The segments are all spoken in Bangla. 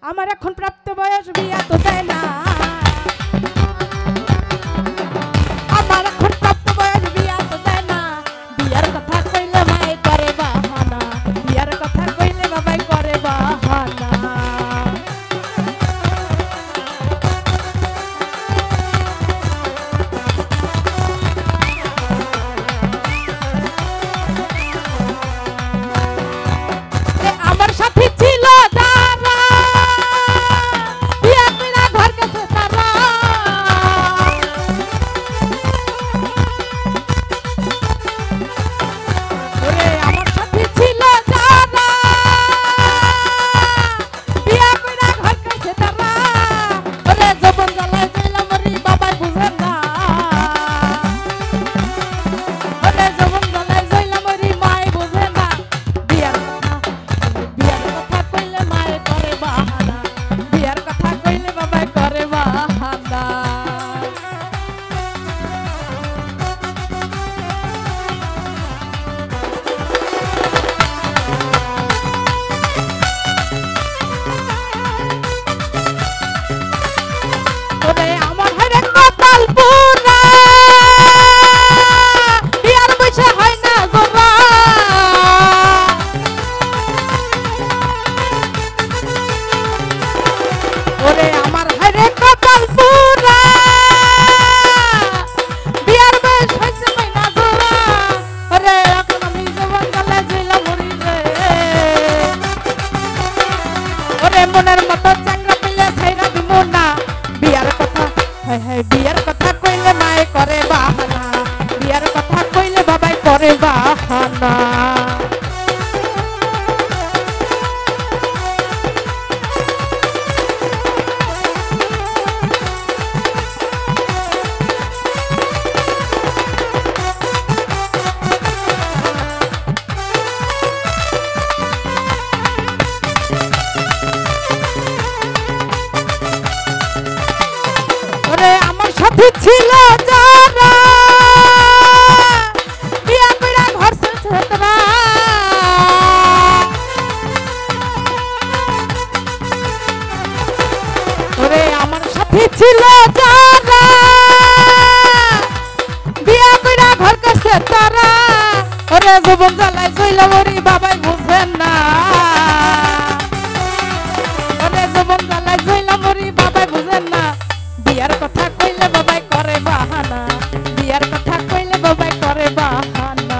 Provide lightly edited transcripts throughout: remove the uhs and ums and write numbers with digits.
আমার এখন প্রাপ্ত বয়স বিয়া তো দেয় না আমার এখন প্রাপ্ত বয়স বিয়া তো দেয় না বিয়ার কথা কইলে মাই করে বাহানা বিয়ার কথা কইলে বাবাই করে বাহানা আমার সাথে ছিল যারা বিয়া কইরা ঘর গেছে তারা ওরে আমার সাথে ছিল যারা বিয়া কইরা ঘর গেছে তারা ওরে জীবন জ্বালায় দিলাম রে বাবা বুঝেন না ওরে জীবন জ্বালায় দিলাম রে মাই বুঝে না বিয়ার কথা কইলে মাই করে বাহানা বিয়ার কথা কইলে বাবা করে বাহানা ওরে আমার হরে কপাল পুরা বিয়ার বসে হয় না গোরা ওরে আমার হরে কপাল পুরা বিয়ার বয়স হইছে না গোরা ওরে এখন আমি জীবন জ্বালায় দিলাম মরি রে ওরে মনের মতো চাঙ্গা পেলে ছাইরা দিব না বিয়ার কথা হায় হায় বিয়ার কথা কইলে মাই করে বাহানা বিয়ার কথা কইলে বাবাই করে বাহানা ওরে আমার সাথে ছিল যারা বিয়া কইরা ঘর ছেড়ে তারা ওরে আমার সাথে ছিল যারা বিয়া কইরা ঘর গেছে তারা ওরে জীবন জ্বালায় জইলাম ওরে বাবাই বুঝেন না ওরে জীবন জ্বালায় জইলাম ওরে বাবাই বুঝেন না বিয়ার কথা কইলে বাবাই করে বাহানা বিয়ার কথা কইলে বাবাই করে বাহানা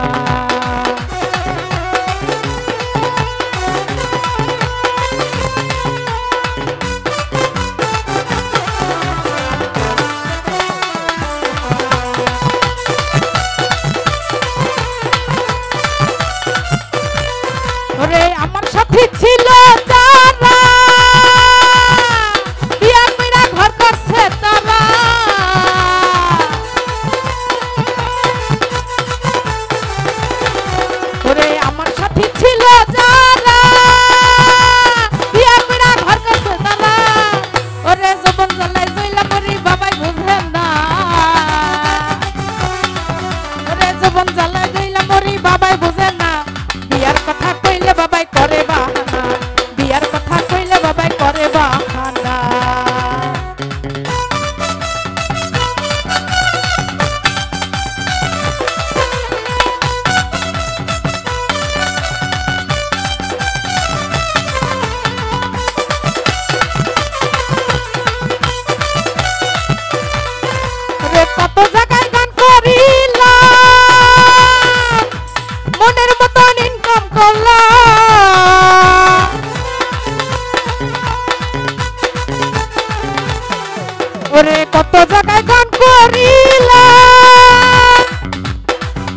ওরে আমার সাথে ছিল যারা বিয়া কইরা ঘর করছে তারা ওরে আমার সাথে ছিল যারা বিয়া কইরা ঘর করছে তারা ওরে জীবন জ্বালায় জইলাম রে বাবাই বুঝেন না ওরে জীবন জ্বালায় জইলাম রে বাবাই বুঝেন না বিয়ার কথা কইলে বাবাই করে বাহানা বিয়ার কথা কইলে বাবাই করে বাহানা রে কত জায়গায় গান করিলাম মনের মতন ইনকাম করলাম ওরে কত জায়গায় গান করিলাম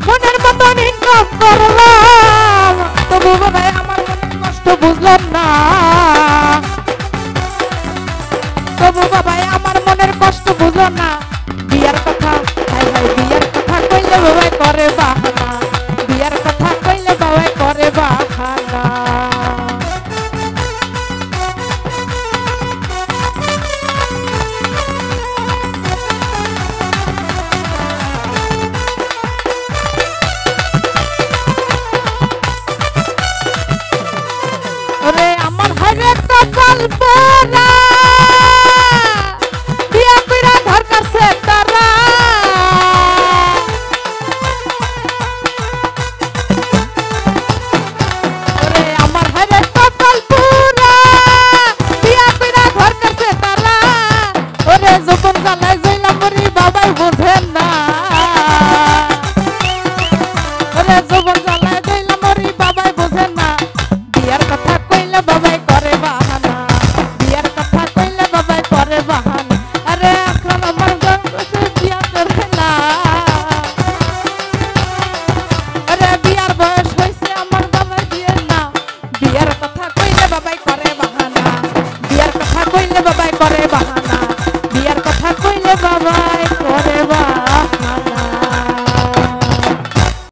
মনের মতন ইনকাম করলাম তবু বাবাই আমার মনের কষ্ট বুঝলাম না তবু বাবাই আমার মনের কষ্ট বুঝলো না বিয়ার কথা হায় হায় বিয়ার কথা কইলে বাবাই করে বাহানা বিয়ার কথা কইলে বাবাই করে বাহানা ওরে আমার মোরা